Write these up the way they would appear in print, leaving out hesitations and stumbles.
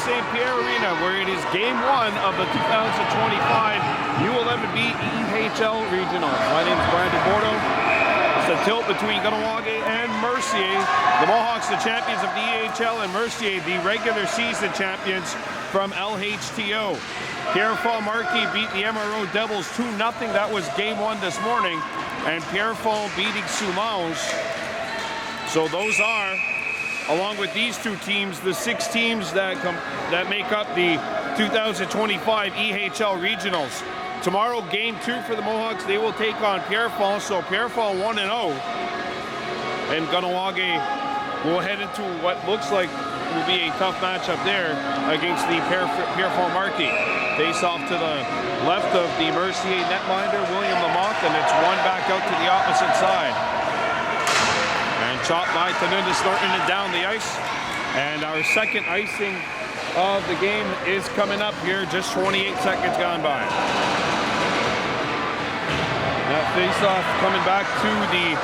St. Pierre Arena, where it is game one of the 2025 U11B EHL Regionals. My name is Brandon Bordeaux. It's a tilt between Kahnawake and Mercier. The Mohawks, the champions of the EHL, and Mercier, the regular season champions from lhto. Pierrefonds Marquis beat the MRO Devils 2-0. That was game one this morning. And Pierrefonds beating Soulanges. So those are, along with these two teams, the 6 teams that make up the 2025 EHL Regionals. Tomorrow, game 2 for the Mohawks. They will take on Pierrefonds. So Pierrefonds 1-0. And Kahnawake will head into what looks like will be a tough matchup there against the Pierrefonds Marquis. Face off to the left of the Mercier netminder, William Lamothe, and it's one back out to the opposite side. And chopped by Tanunda Thornton and down the ice. And our second icing of the game is coming up here, just 28 seconds gone by. That face-off coming back to the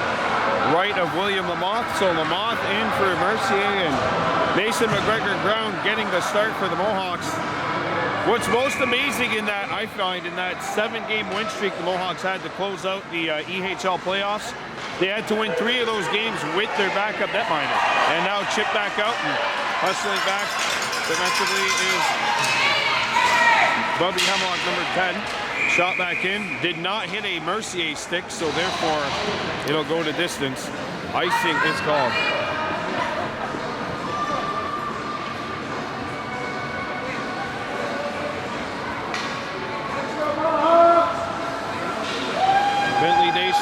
right of William Lamothe. So Lamothe in for Mercier, and Mason McGregor-Brown getting the start for the Mohawks. What's most amazing in that, I find, in that 7-game win streak the Mohawks had to close out the EHL playoffs, they had to win 3 of those games with their backup netminder. And now chip back out and hustling back defensively is Bubby Hemlock, number 10. Shot back in, did not hit a Mercier stick, so therefore it'll go to distance. Icing is called.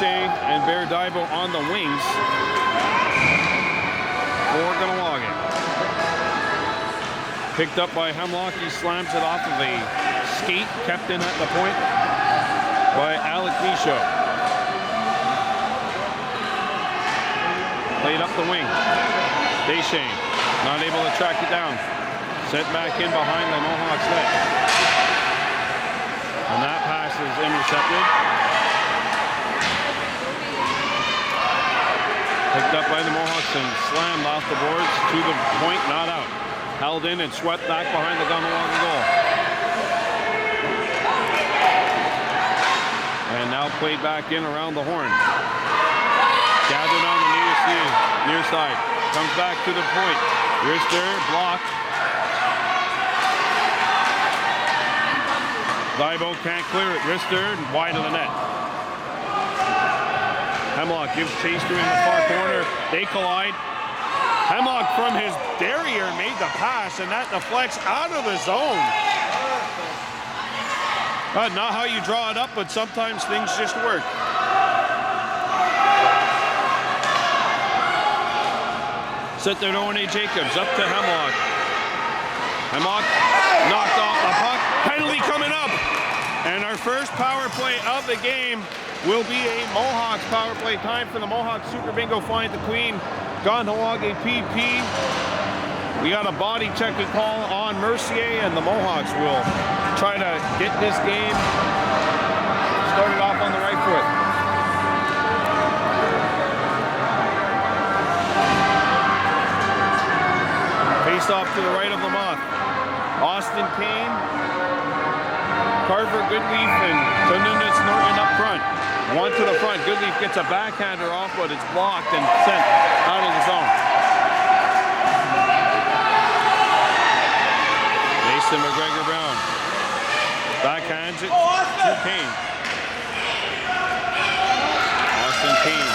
And Bear Dibo on the wings for Kahnawake. Picked up by Hemlock. He slams it off of a skate, kept in at the point by Alec Michaud. Played up the wing. Deschamps not able to track it down. Sent back in behind the Mohawks net. And that pass is intercepted. Picked up by the Mohawks and slammed off the boards to the point, not out. Held in and swept back behind the Kahnawake goal. And now played back in around the horn. Gathered on the near side. Comes back to the point. Rister blocked. Dibo can't clear it. Rister wide of the net. Hemlock gives chase to in the far corner. They collide. Hemlock from his derriere made the pass, and that deflects out of the zone. Not how you draw it up, but sometimes things just work. Set there to One Jacobs, up to Hemlock. Hemlock knocked off the puck. Penalty coming up. And our first power play of the game will be a Mohawks power play. Time for the Mohawks Super Bingo Find the Queen. Kahnawake PP. We got a body checking call on Mercier, and the Mohawks will try to get this game started off on the right foot. Face off to the right of Lamothe. Austin Kane, Carver Goodleaf, and Tanunda Thornton up front. One to the front. Goodleaf gets a backhander off, but it's blocked and sent out of the zone. Mason McGregor-Brown backhands it to Kane. Austin Kane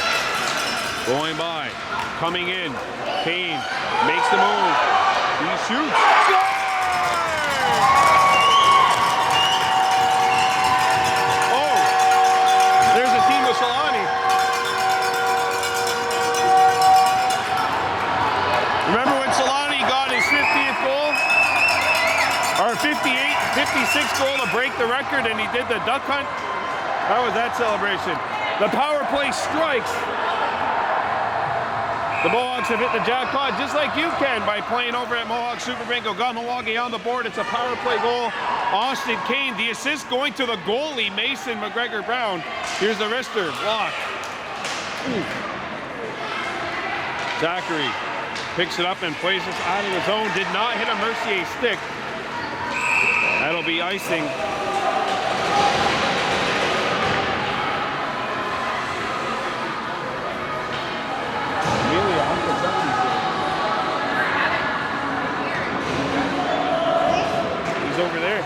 going by, coming in. Kane makes the move. He shoots. Score! Remember when Solani got his 50th goal? Or 56th goal to break the record, and he did the duck hunt? How was that celebration? The power play strikes. The Mohawks have hit the jackpot just like you can by playing over at Mohawk Super Bingo. Kahnawake on the board. It's a power play goal. Austin Kane, the assist going to the goalie, Mason McGregor-Brown. Here's the wrister, blocked. Zachary picks it up and plays this out of the zone. Did not hit a Mercier stick. That'll be icing. He's over there.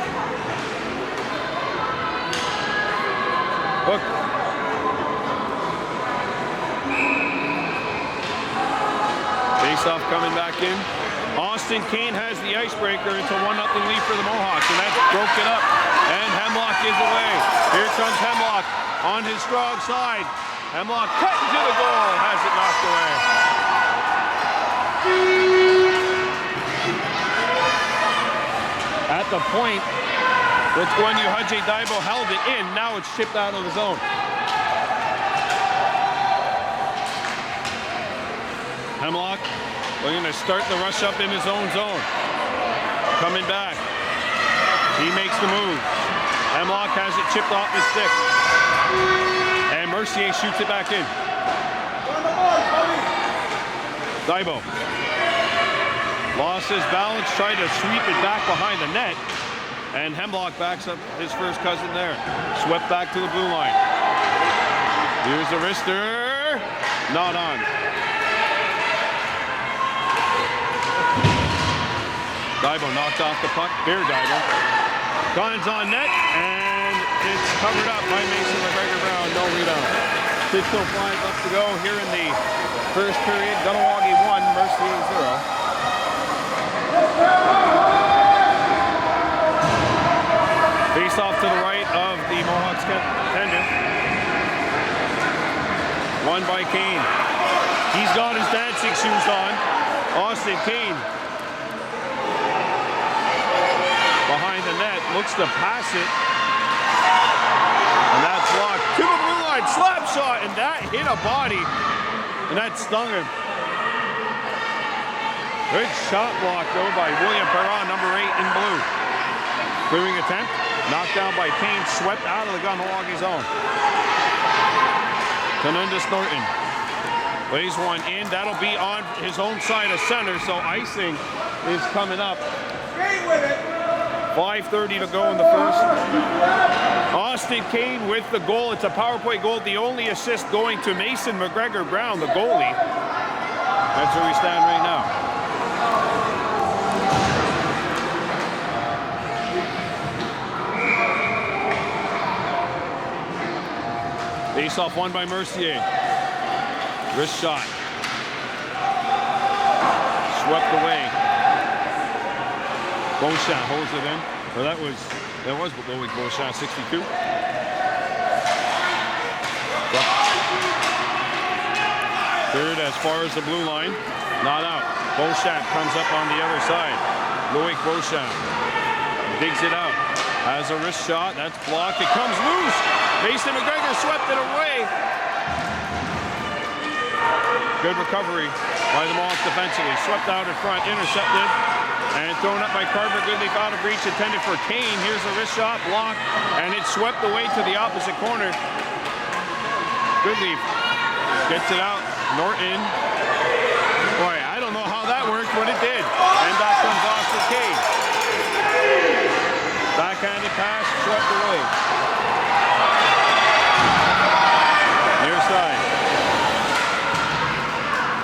Look. Face-off coming back in. Austin Kane has the icebreaker. It's a 1-0 lead for the Mohawks, and that's broken up. And Hemlock is away. Here comes Hemlock on his strong side. Hemlock cutting to the goal, has it knocked away. At the point, lhto Daibo held it in. Now it's chipped out of the zone. Hemlock looking to start the rush up in his own zone. Coming back. He makes the move. Hemlock has it chipped off his stick. And Mercier shoots it back in. Daibo lost his balance, tried to sweep it back behind the net. And Hemlock backs up his first cousin there. Swept back to the blue line. Here's the wrister. Not on. Daibo knocked off the puck. Here, Daibo. Guns on net, and it's covered up by Mason McGregor-Brown. No rebound. 6:05 left to go here in the first period. Kahnawake 1, Mercier 0. Face off to the right of the Mohawks tender. Won by Kane. He's got his dancing shoes on. Austin Kane behind the net, looks to pass it. And that's blocked to the blue line. Slap shot, and that hit a body. And that stung him. Good shot block, though, by William Perron, number 8 in blue. Clearing attempt. Knocked down by Kane, swept out of the Kahnawake zone. Canundus Norton lays one in. That'll be on his own side of center, so icing is coming up. 5:30 to go in the first. Austin Kane with the goal. It's a power play goal. The only assist going to Mason McGregor-Brown, the goalie. That's where we stand right now. Face-off won by Mercier. Wrist shot. Swept away. Beauchamp holds it in. Well, that was Loic Beauchamp, 62. Third as far as the blue line. Not out. Beauchamp comes up on the other side. Loic Beauchamp digs it out. Has a wrist shot. That's blocked. It comes loose. Mason McGregor swept it away. Good recovery by the Mohawks defensively. Swept out in front, intercepted, and thrown up by Carver Goodleaf out of reach, intended for Kane. Here's a wrist shot, blocked, and it's swept away to the opposite corner. Goodleaf gets it out. Norton. Boy, I don't know how that worked, but it did. And that comes off for Kane. Backhanded pass, swept away. Near side.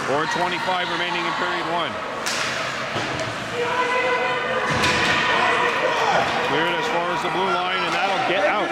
4:25 remaining in period 1. Cleared as far as the blue line, and that'll get out.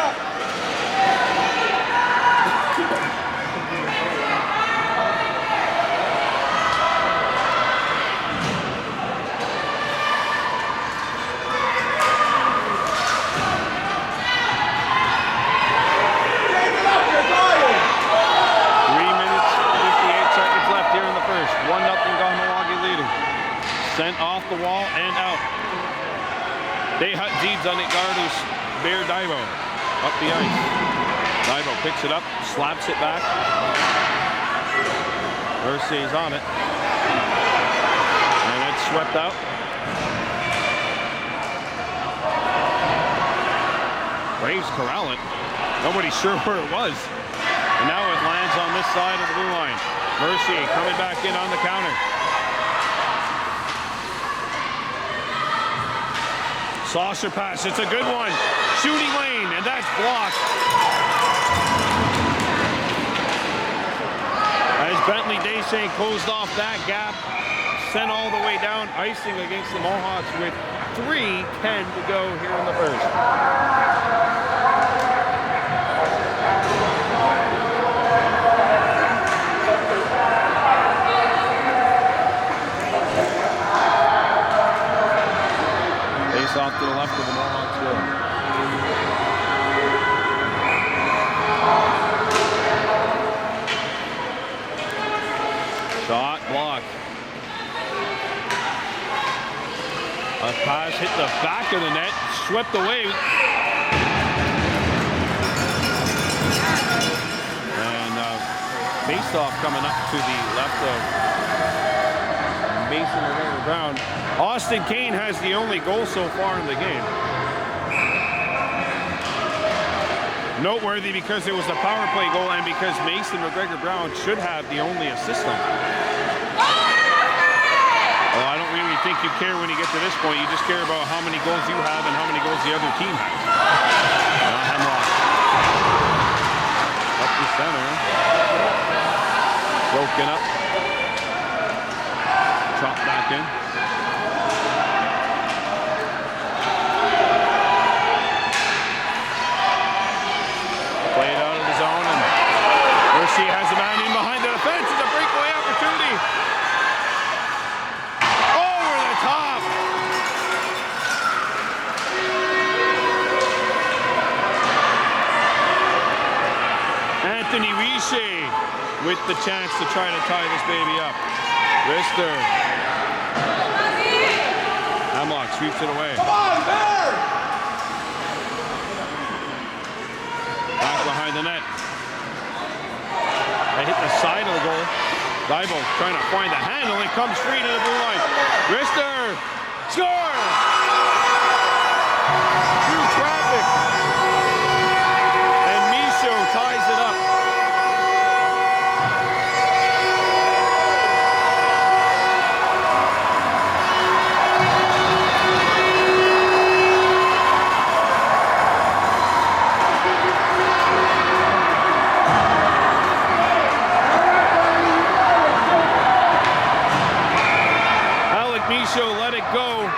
Sent off the wall and out. They hut Deeds on it. Gardus Bear Daibo up the ice. Daibo picks it up, slaps it back. Mercier's on it. And it's swept out. Braves corral it. Nobody's sure where it was. And now it lands on this side of the blue line. Mercier coming back in on the counter. Saucer pass, it's a good one. Shooting lane, and that's blocked. As Bentley Deschain closed off that gap, sent all the way down, icing against the Mohawks with 3:10 to go here in the first. Face off to the left of the Mohawks goal. Shot blocked. A pass hit the back of the net, swept away. And face-off coming up to the left of Mason Brown. Austin Kane has the only goal so far in the game. Noteworthy because it was a power play goal and because Mason McGregor Brown should have the only assist on it. Well, I don't really think you care when you get to this point. You just care about how many goals you have and how many goals the other team has. Hemlock. Up the center. Broken up. Chopped back in. Played out of the zone, and Mercier has a man in behind the defense. It's a breakaway opportunity. Over the top. Anthony Richer with the chance to try to tie this baby up. Rister. Hemlock sweeps it away. Come on, Bear! Back behind the net. They hit the side of the goal. Dibo trying to find the handle. It comes free to the blue line. Rister. Score! Through traffic. And Michaud ties it up. Michaud let it go,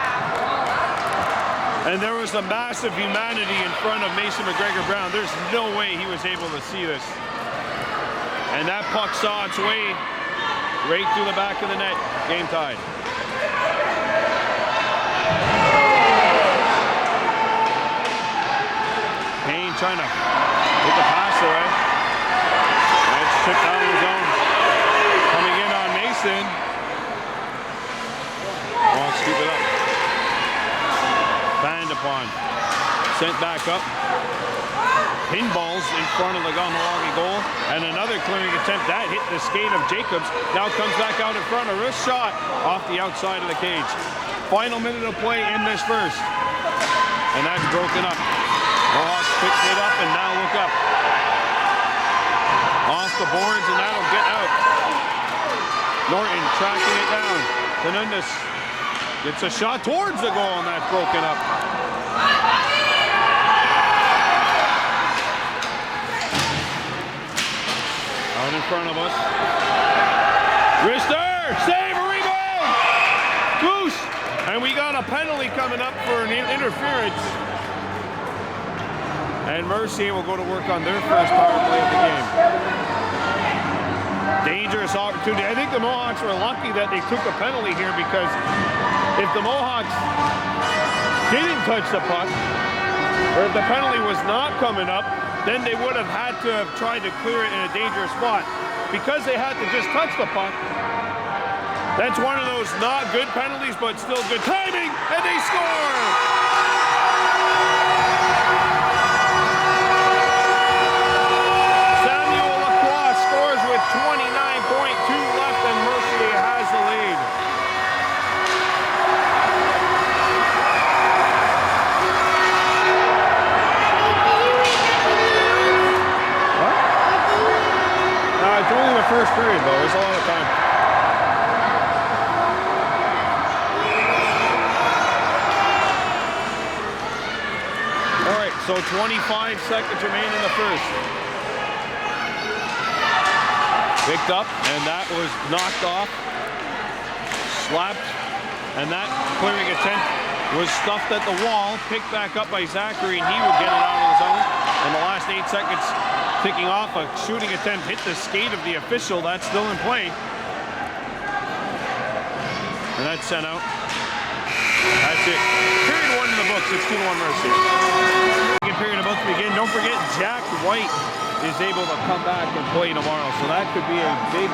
and there was a massive humanity in front of Mason McGregor Brown. There's no way he was able to see this. And that puck saw its way right through the back of the net. Game tied. Kane trying to hit the pass away. That's tipped out of the zone. Coming in on Mason. Scoop it up. Banned upon. Sent back up. Pinballs in front of the Kahnawake goal. And another clearing attempt. That hit the skate of Jacobs. Now comes back out in front. A wrist shot off the outside of the cage. Final minute of play in this first. And that's broken up. Mohawks picks it up and now look up. Off the boards and that'll get out. Norton tracking it down. Fernandez gets a shot towards the goal and that's broken up. Out in front of us. Rister, save, a rebound! Goose! And we got a penalty coming up for an interference. And Mercier will go to work on their first power play of the game. Dangerous opportunity. I think the Mohawks were lucky that they took a penalty here because if the Mohawks didn't touch the puck, or if the penalty was not coming up, then they would have had to have tried to clear it in a dangerous spot. Because they had to just touch the puck, that's one of those not good penalties, but still good timing, and they score! Samuel Lacroix scores with 29.2 left, and Mercier has the lead. It's only the first period, though. There's a lot of time. So 25 seconds remain in the first. Picked up, and that was knocked off. Slapped, and that clearing attempt was stuffed at the wall. Picked back up by Zachary, and he would get it out of his own. In the last 8 seconds, ticking off, a shooting attempt hit the skate of the official. That's still in play. And that's sent out. That's it. Period 1 in the books. It's 2-1 Mercier. Second period about to begin. Don't forget, Jack White is able to come back and play tomorrow. So that could be a big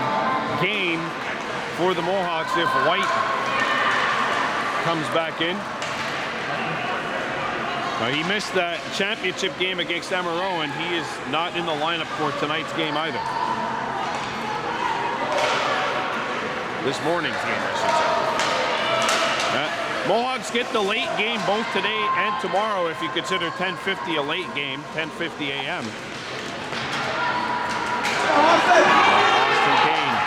game for the Mohawks if White comes back in. He missed that championship game against MRO, and he is not in the lineup for tonight's game either. This morning's game, I should say. Mohawks get the late game both today and tomorrow if you consider 10:50 a late game, 10:50 a.m. Austin Kane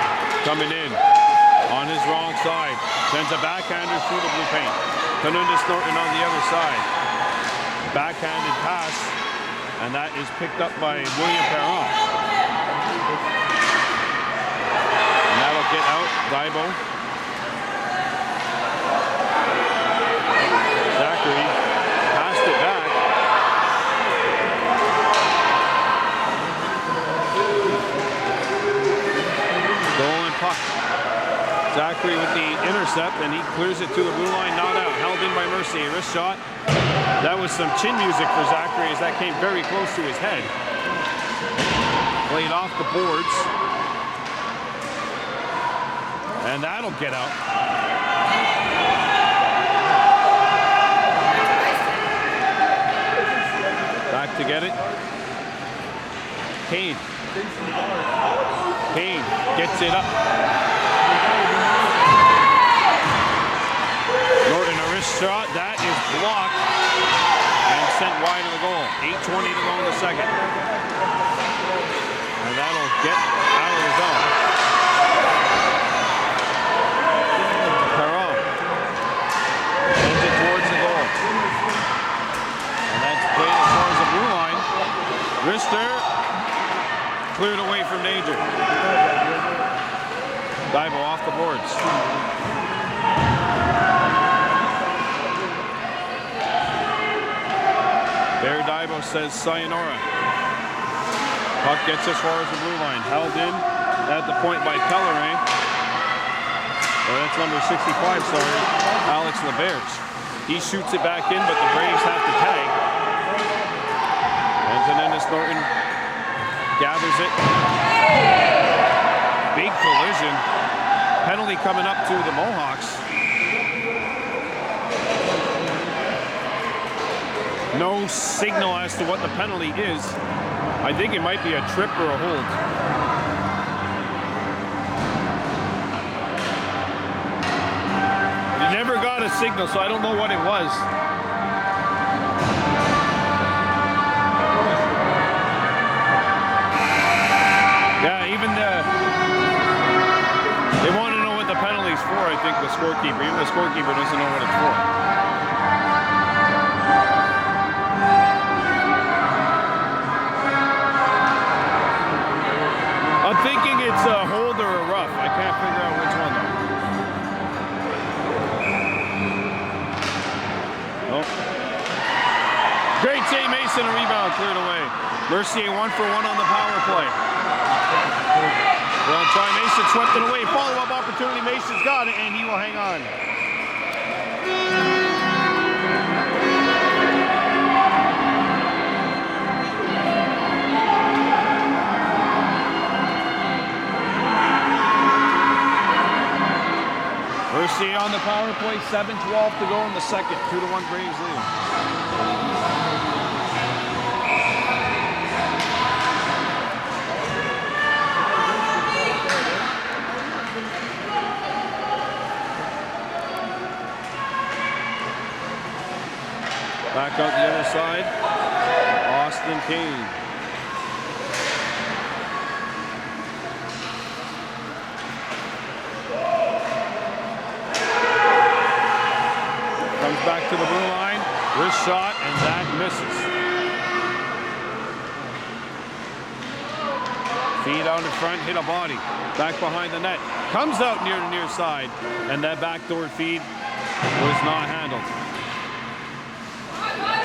coming in on his wrong side. Sends a backhander through the blue paint. Kanunda Norton on the other side. Backhanded pass, and that is picked up by William Perron. And that'll get out. Daibo. Zachary passed it back. Stolen puck. Zachary with the intercept, and he clears it to the blue line, not out. Held in by Mercier. Wrist shot. That was some chin music for Zachary as that came very close to his head. Played off the boards. And that'll get out. Back to get it. Kane. Kane gets it up. Norton, a wrist shot. That is blocked and sent wide of the goal. 8:20 to go in the second. And that'll get out of the zone. Perron sends it towards the goal. And that's played as far as the blue line. Wrister cleared away from danger. Daibo off the boards. There Daibo says sayonara. Puck gets as far as the blue line. Held in at the point by Pellerin. Or that's number 65, sorry. Alex LeBerge. He shoots it back in, but the Braves have to tag. And Dennis Norton gathers it. Big collision. Penalty coming up to the Mohawks. No signal as to what the penalty is. I think it might be a trip or a hold. You never got a signal, so I don't know what it was. Yeah, even they want to know what the penalty's for, I think, the scorekeeper. Even the scorekeeper doesn't know what it's for. I'm thinking it's a hold or a rough. I can't figure out which one though. Oh. Great save, Mason. A rebound cleared away. Mercier 1-for-1 on the power play. Well, try Mason swept it away. Follow-up opportunity. Mason's got it, and he will hang on. Mercier on the power play, 7:12 to go in the second. 2-1 Braves lead. Back out the other side, Austin Kane. Comes back to the blue line, wrist shot, and that misses. Feed out in front, hit a body. Back behind the net. Comes out near the near side. And that backdoor feed was not handled.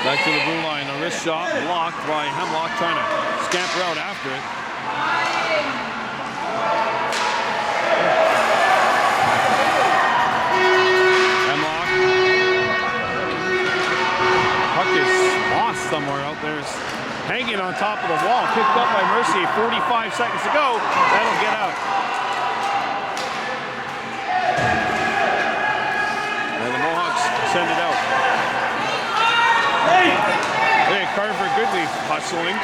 Back to the blue line. A wrist shot blocked by Hemlock, trying to scamper out after it. Hemlock. Puck is lost somewhere out there. It's hanging on top of the wall. Picked up by Mercier. 45 seconds to go. That'll get out. And the Mohawks send it out. Hey, Carver Goodleaf hustling.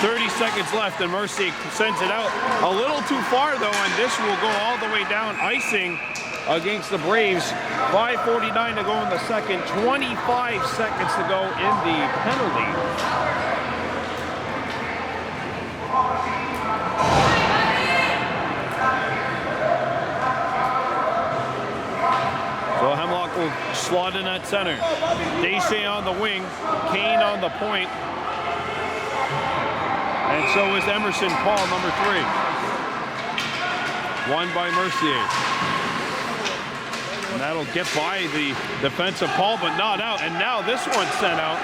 30 seconds left, and Mercier sends it out. A little too far, though, and this will go all the way down. Icing against the Braves. 5:49 to go in the second. 25 seconds to go in the penalty. So Hemlock will slot in at center. Deshay on the wing. Kane on the point. And so is Emerson Paul, number 3. Won by Mercier. And that'll get by the defensive Paul, but not out. And now this one's sent out.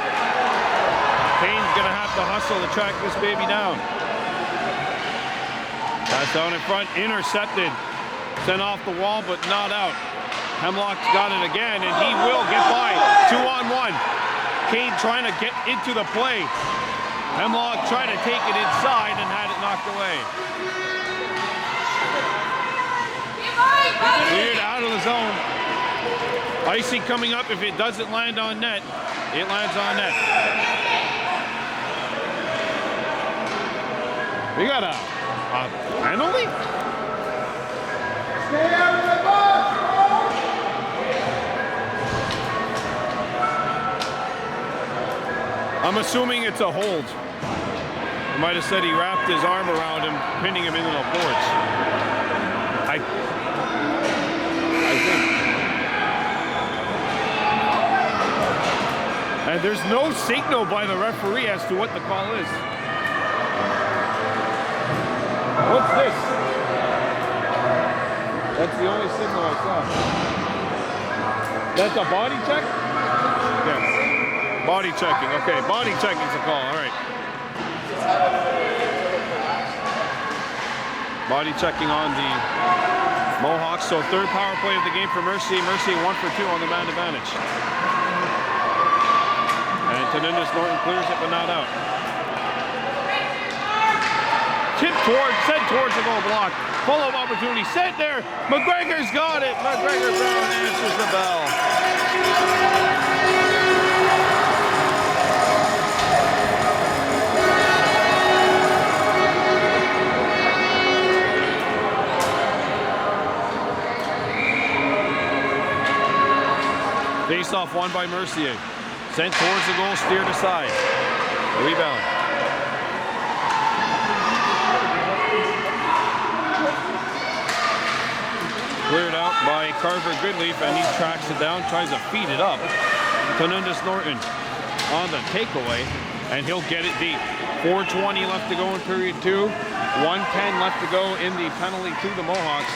Kane's gonna have to hustle to track this baby down. Pass down in front, intercepted. Sent off the wall, but not out. Hemlock's got it again, and he will get by. 2-on-1. Kane trying to get into the play. Hemlock trying to take it inside and had it knocked away. Cleared out of the zone. Icy coming up. If it doesn't land on net, it lands on net. We got a penalty? Stay out of the box! I'm assuming it's a hold. I might have said he wrapped his arm around him, pinning him into the boards. I think. And there's no signal by the referee as to what the call is. What's this? That's the only signal I saw. That's a body check? Yes. Body checking. Okay, body checking's a call. All right. Body checking on the Mohawks. So third power play of the game for Mercier. Mercier 1 for 2 on the man advantage. And Tanundus Norton clears it, but not out. Tip towards, sent towards the goal block. Follow-up opportunity, sent there. McGregor's got it. McGregor Brown answers the bell. Face off won by Mercier. Sent towards the goal, steered aside. Rebound. Cleared out by Carver Goodleaf, and he tracks it down, tries to feed it up. Tanundus Norton on the takeaway, and he'll get it deep. 4:20 left to go in period 2. 1:10 left to go in the penalty to the Mohawks.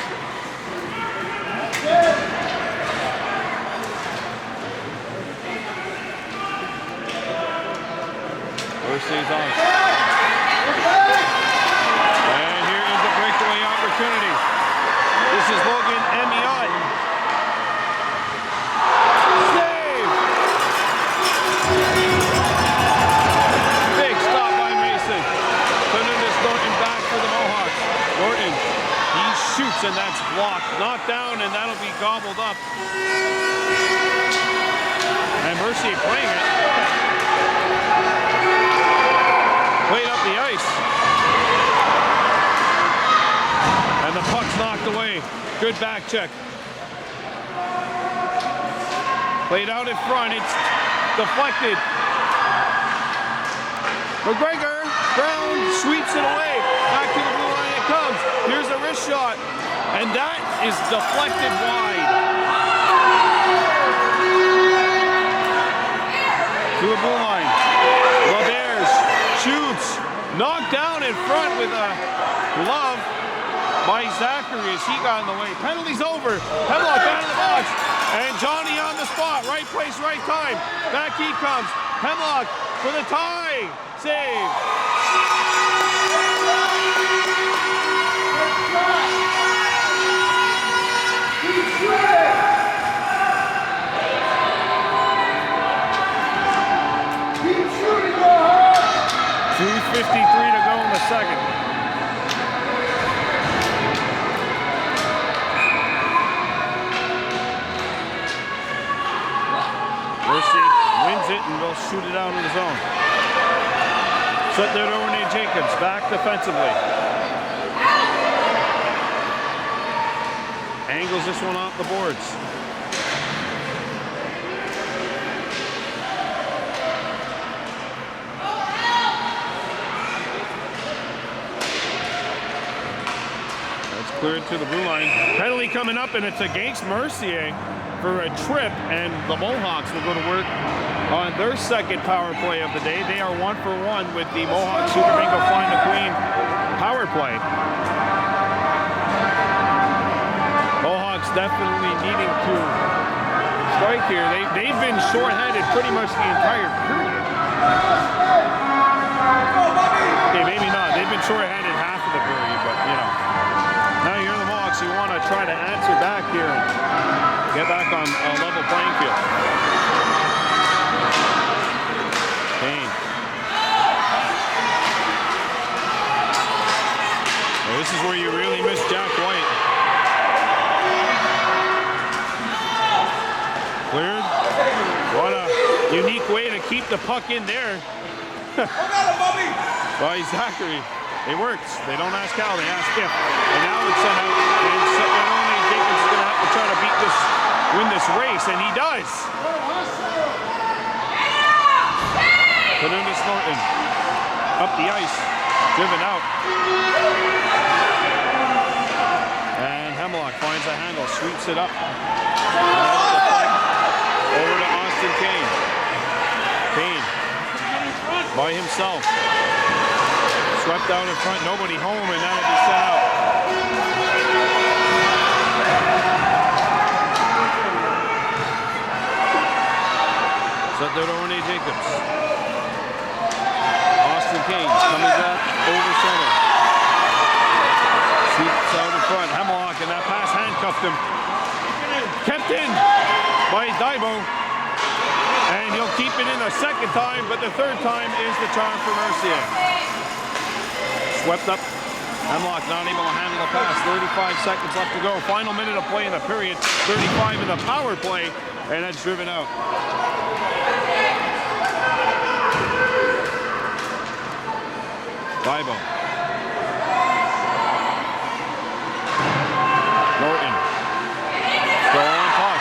Mercier's on it. And here is the breakaway opportunity. This is Logan Emiot. Save! Big stop by Mason. Tanundus Norton back for the Mohawks. Norton, he shoots, and that's blocked. Knocked down, and that'll be gobbled up. And Mercier playing it. Played up the ice. And the puck's knocked away. Good back check. Played out in front. It's deflected. McGregor, Brown sweeps it away. Back to the blue line it comes. Here's a wrist shot. And that is deflected wide. To the blue line. LaBears shoots. Knocked down in front with a glove by Zachary as he got in the way. Penalty's over. Hemlock out of the box. And Johnny on the spot. Right place, right time. Back he comes. Hemlock for the tie. Save. Keep shooting, Mohawks! 2:53 to go in the second. Mercier wins it and they'll shoot it out in the zone. Set there to Renee Jacobs, back defensively. Angles this one off the boards. That's cleared to the blue line. Penalty coming up, and it's against Mercier for a trip, and the Mohawks will go to work on their second power play of the day. They are 1 for 1 with the Mohawk Super Bingo Find the Queen power play. Mohawks definitely needing to strike here. They've been shorthanded pretty much the entire period. Okay, maybe not. They've been shorthanded half of the period, but you know. Now you're the Mohawks. You want to try to answer back here and get back on a level playing field. Kane. Well, this is where you really miss Jack White. Cleared. What a unique way to keep the puck in there. By Zachary. It works. They don't ask how, they ask if. And now it's sent out. And Jacobs is going to have to try to win this race, and he does. Cornelius Norton up the ice, driven out. And Hemlock finds a handle, sweeps it up. Over to Austin Kane. Kane by himself. Swept out in front, nobody home, and that'll be sent out. Set there to Renee Jacobs. Austin Kane coming back over center. Sweeps out in front. Hemlock, and that pass handcuffed him. Kept in by Daibo. And he'll keep it in the second time, but the third time is the charm for Mercier. Swept up. Hemlock not able to handle the pass. 35 seconds left to go. Final minute of play in the period. 35 in the power play, and that's driven out. Daibo. Norton. Still on puck.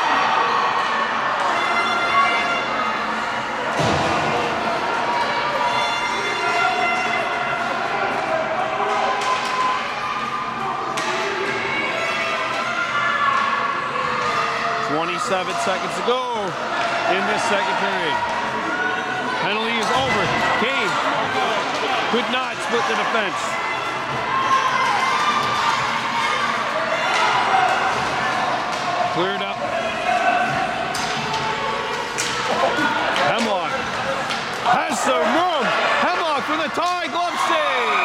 Seven seconds to go in this second period. Penalty is over. Kane could not split the defense. Cleared up. Hemlock has some room. Hemlock for the tie. Glove save.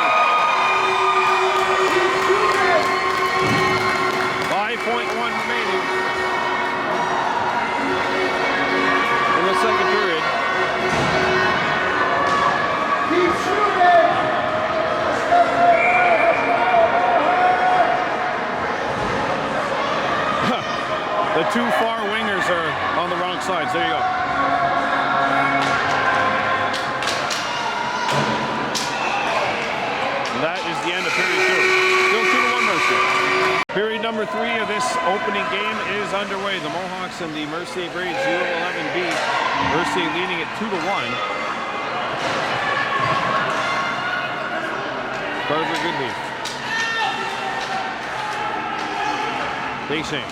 5.1 remaining. Second period. Keep shooting! The two far wingers are on the wrong sides. There you go. And that is the end of period 2. Still 2-1 Mercier. Period number 3 of this opening game is underway. The Mohawks and the Mercier Braves U11B. Mercier leading it 2-1. Carver Goodleaf. Facing.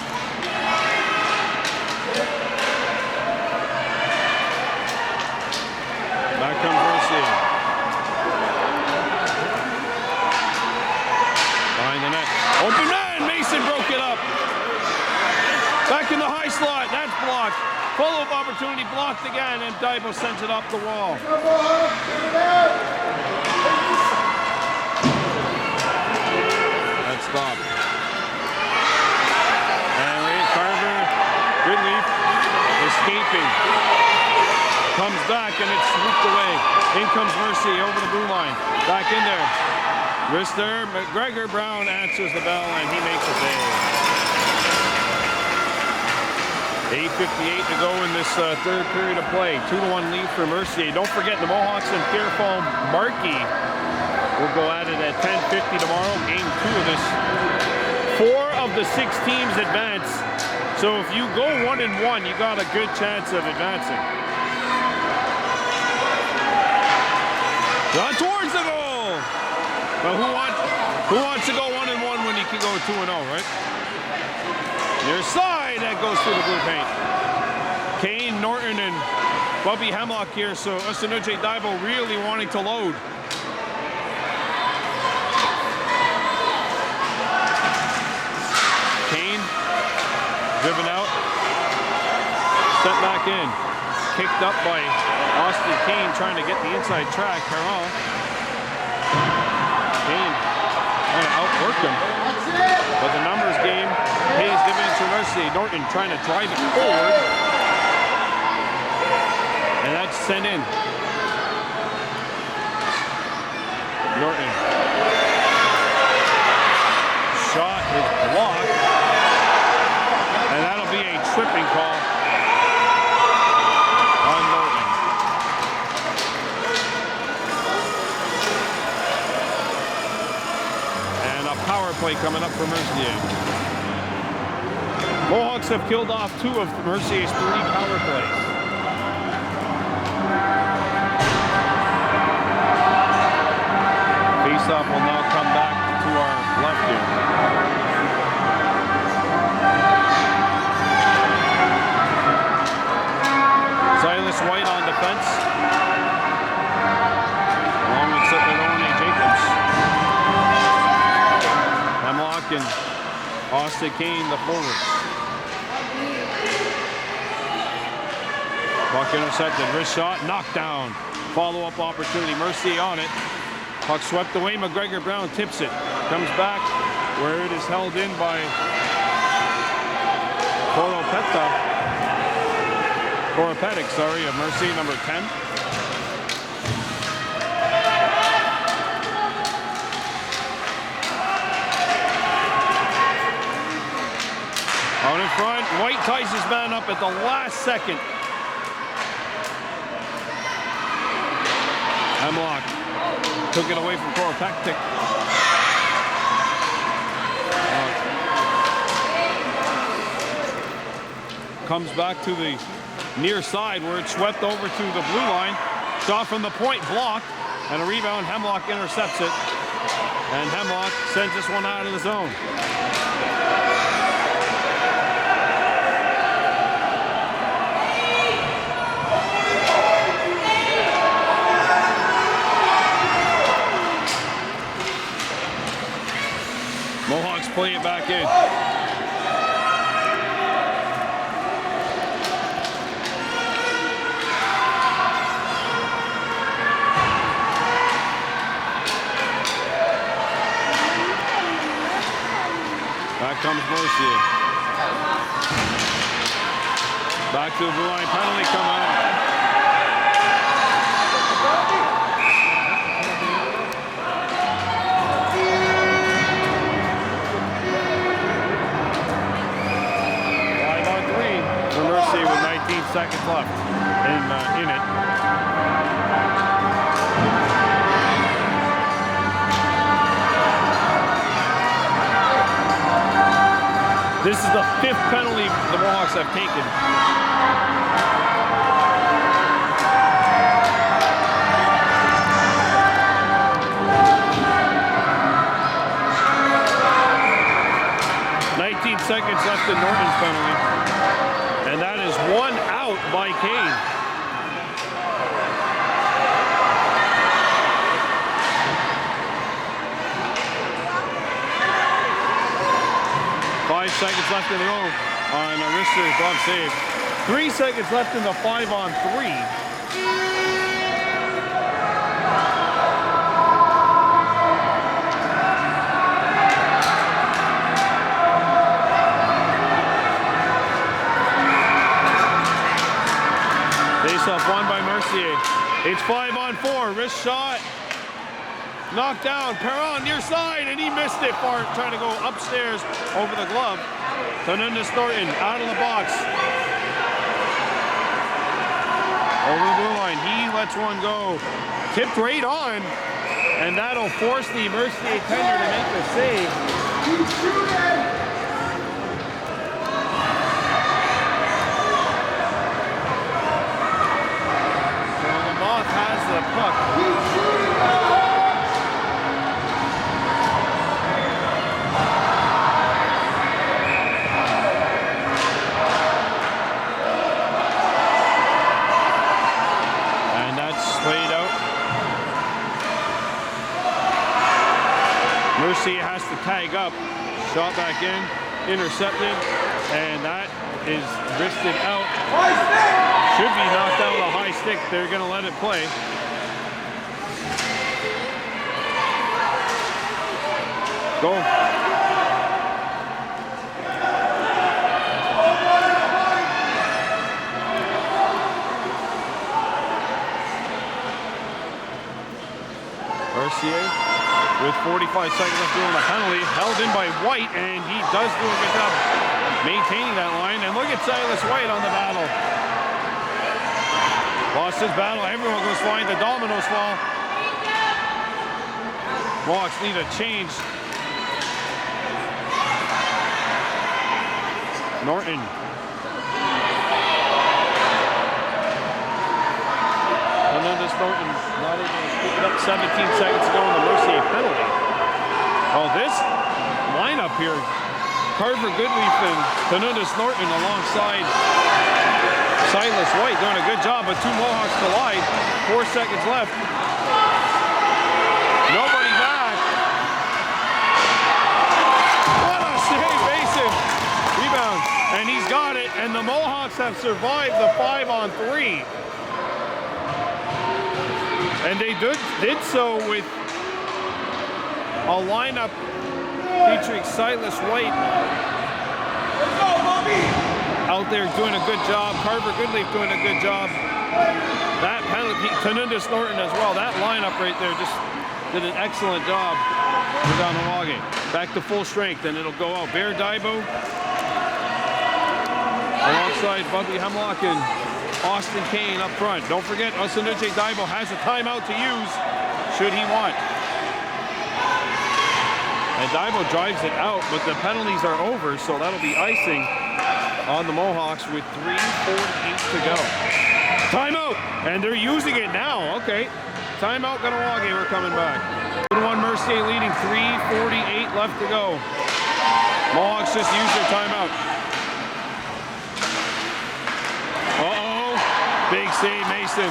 Back comes Mercier. the net. Open man, Mason broke it up. Back in the high slot, that's blocked. Follow-up opportunity blocked again, and Daibo sends it up the wall. That's stopped. And Ray Carver, good leaf, escaping. Comes back and it's swooped away. In comes Mercier over the blue line. Back in there. Wrister, McGregor Brown answers the bell and he makes a save. 8:58 to go in this third period of play. 2-1 lead for Mercier. Don't forget the Mohawks and Pierrefonds Markey will go at it at 10:50 tomorrow. Game 2 of this. 4 of the 6 teams advance. So if you go 1-1, you got a good chance of advancing. Not towards the goal. But who wants to go 1-1 when you can go 2-0, right? Near side, that goes through the blue paint. Kane, Norton, and Bobby Hemlock here. So Osanuche Daibo really wanting to load. Kane, driven out. Sent back in. Kicked up by Austin Kane trying to get the inside track. Caron. Kane trying to outwork him. But the numbers game pays dividends for Mercier. Norton trying to drive it forward. And that's sent in. Norton. Shot is blocked. And that'll be a tripping call on Norton. And a power play coming up for Mercier. Mohawks have killed off 2 of Mercier's 3 power plays. Faceoff will now come back to our left here. Silas White on defense, along with Cicerone Jacobs. Hemlock and Austin Kane, the forwards. Puck intercepted, wrist shot, knocked down. Follow-up opportunity, Mercier on it. Puck swept away, McGregor Brown tips it. Comes back where it is held in by Koropetic, sorry, of Mercier, number 10. Out in front, White ties his man up at the last second. Hemlock took it away from Koropetic. Comes back to the near side where it's swept over to the blue line. Shot from the point blocked, and a rebound. Hemlock intercepts it, and Hemlock sends this one out of the zone. Mohawks play it back in. Back comes Mercier. Back to the blue line, penalty come out. For Mercier with 19 seconds left in it. This is the 5th penalty the Mohawks have taken. Seconds left in Norton's penalty. And that is 1 out by Kane. seconds left in the row on a Mercier glove save. 3 seconds left in the 5-on-3. Face-off won by Mercier. It's 5-on-4. Wrist shot. Knocked down. Perron near side, and he missed it. Far trying to go upstairs over the glove. Tanundis Thornton out of the box. Over the blue line. He lets one go. Tipped right on, and that'll force the Mercier tender to make the save. Keep shooting! Has the puck. And that's played out. Mercier has to tag up. Shot back in, intercepted, and that is wristed out. Should be knocked out with a high stick. They're going to let it play. Go. Mercier with 45 seconds left doing the penalty. Held in by White, and he does do a good job maintaining that line. And look at Silas White on the battle. Lost his battle. Everyone goes flying. The dominoes fall. Mohawks need a change. Norton. Tanundis Norton not able to pick it up. 17 seconds to go on the Mercier penalty. Oh, this lineup here. Carver Goodleaf and Tanundis Norton alongside Silas White doing a good job, but 2 Mohawks collide. 4 seconds left. Nobody back. What a save, Mason. Rebound, and he's got it, and the Mohawks have survived the 5-on-3. And they did so with a lineup featuring Silas White out there doing a good job. Carver Goodleaf doing a good job. That penalty, Tanundis Norton as well. That lineup right there just did an excellent job for Kahnawake. Back to full strength, and it'll go out. Bear Daibo alongside Bubby Hemlock and Austin Kane up front. Don't forget, Osanuche Daibo has a timeout to use should he want. And Daibo drives it out, but the penalties are over, so that'll be icing on the Mohawks with 3:48 to go. Timeout, and they're using it now. Okay, timeout, Kahnawake. We're coming back. 1 Mercier leading, 3:48 left to go. Mohawks just used their timeout. Uh-oh, big save, Mason.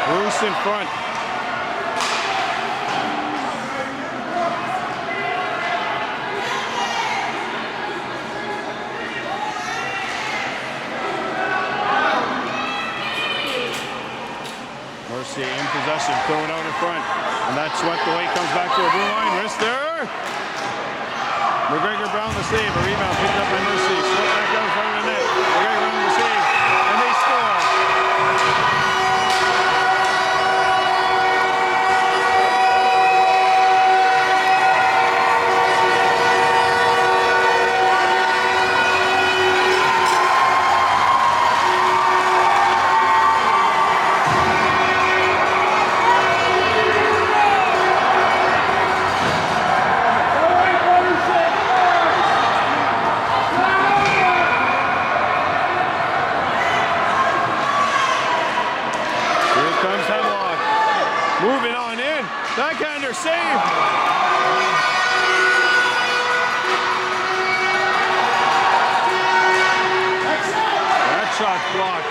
Bruce in front. Mercier in possession, throwing out in front. And that swept away, comes back to a blue line. Wrist there. McGregor Brown the save. A rebound picked up by Mercier. Swept back out in front of the net. McGregor Brown the save. And they score. Moving on in. Backhander save. That shot's blocked.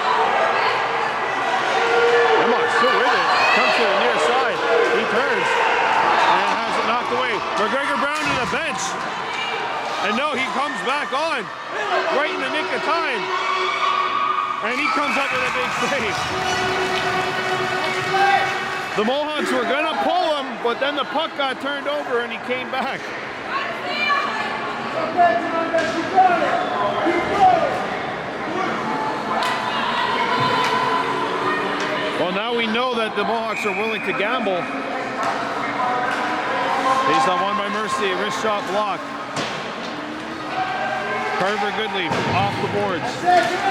Hemlock still with it. Comes to the near side. And no, he comes back on right in the nick of time. And he comes up with a big save. The Mohawks were going to pull him, but then the puck got turned over and he came back. Well, now we know that the Mohawks are willing to gamble. Based on one by Mercier, wrist shot blocked. Carver Goodleaf off the boards.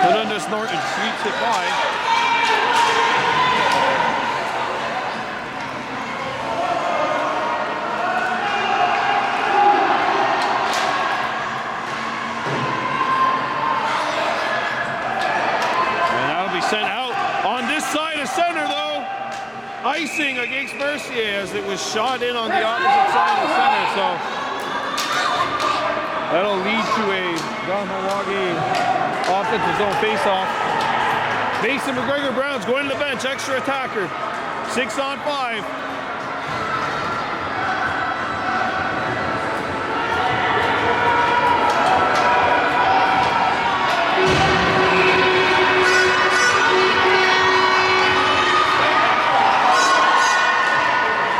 Menendez Norton sweeps it by. And that'll be sent out on this side of center though. Icing against Mercier as it was shot in on the opposite side of center. So that'll lead to a Kahnawake offensive zone face-off. Mason McGregor Brown's going to the bench, extra attacker. 6 on 5.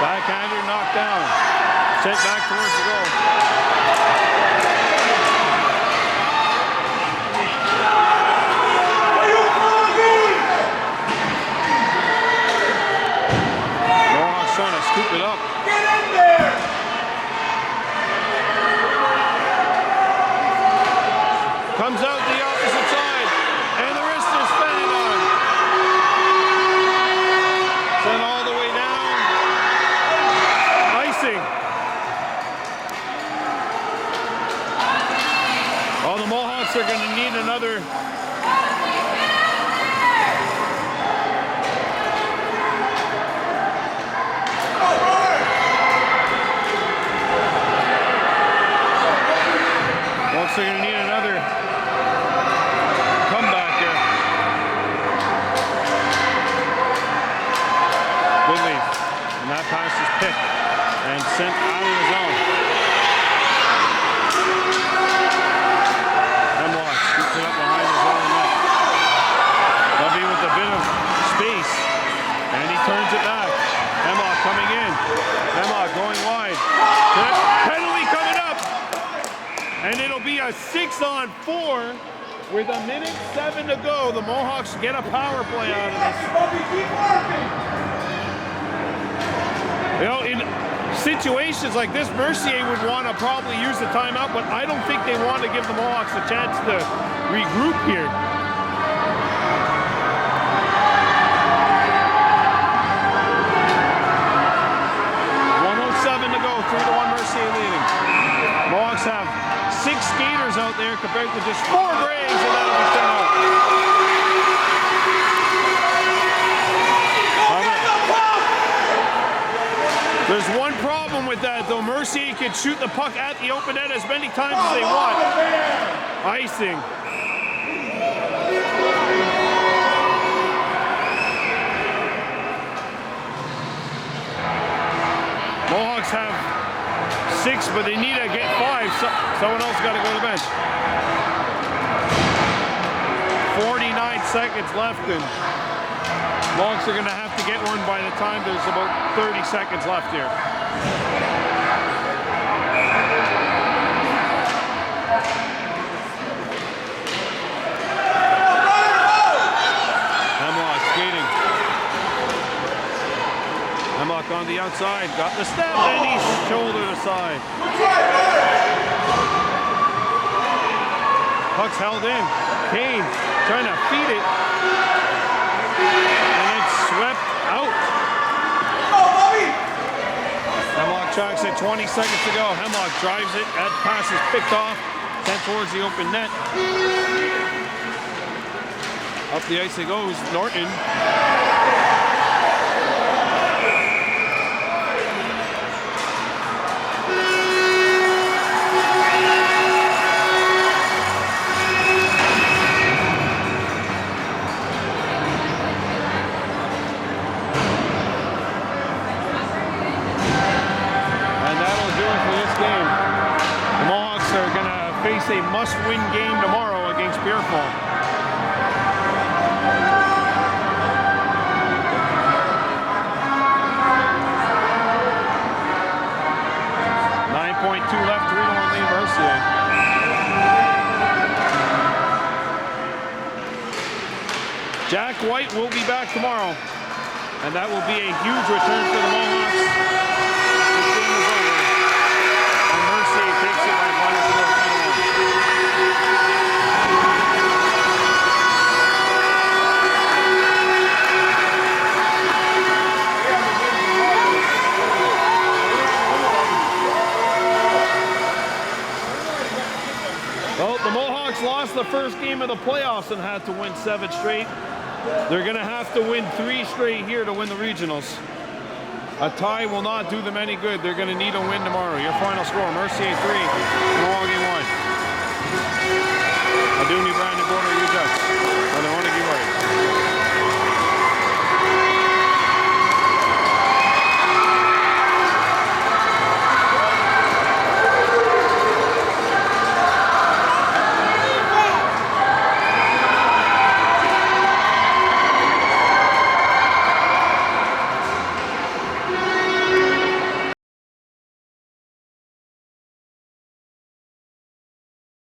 Backhander knocked down. Sent back towards the goal. Trying to scoop it up. Get in there! Comes out the opposite side, and the wrist is fanned on. Sent all the way down. Icing. Oh, the Mohawks are going to need another. So you're going to need another comeback here. Goodleaf. And that pass is picked and sent out of the zone. Hemlock scoops it up behind his own net. Lovey with a bit of space. And he turns it back. Hemlock coming in. Hemlock going wide. Penalty coming up. And it'll be a 6 on 4 with 1:07 to go. The Mohawks get a power play out of this. You know, in situations like this, Mercier would want to probably use the timeout, but I don't think they want to give the Mohawks a chance to regroup here. To go, 3-1 Mercier leading. Mohawks have 6 skaters out there compared to just 4 Braves, and that'll be sent out. There's one problem with that though. Mercier can shoot the puck at the open net as many times as they want. Icing. Mohawks have 6, but they need to get 5. So, someone else got to go to the bench. 49 seconds left, and Mohawks are going to have to get one by the time there's about 30 seconds left here. Hemlock skating. Hemlock on the outside, got the step, and he's shouldered aside. Puck's held in. Kane trying to feed it. And it's swept out. Hemlock tracks it, 20 seconds to go. Hemlock drives it, that pass is picked off, sent towards the open net. Up the ice it goes, Norton. And that'll do it for this game. The Mohawks are going to face a must-win game tomorrow against Pierrefonds. .2 left, 3-1 lead Mercier. Jack White will be back tomorrow, and that will be a huge return for the Mohawks. This game is over, and Mercier takes it by final score 3-1. Well, the Mohawks lost the first game of the playoffs and had to win 7 straight. They're going to have to win 3 straight here to win the regionals. A tie will not do them any good. They're going to need a win tomorrow. Your final score, Mercier 3, Kahnawake 1.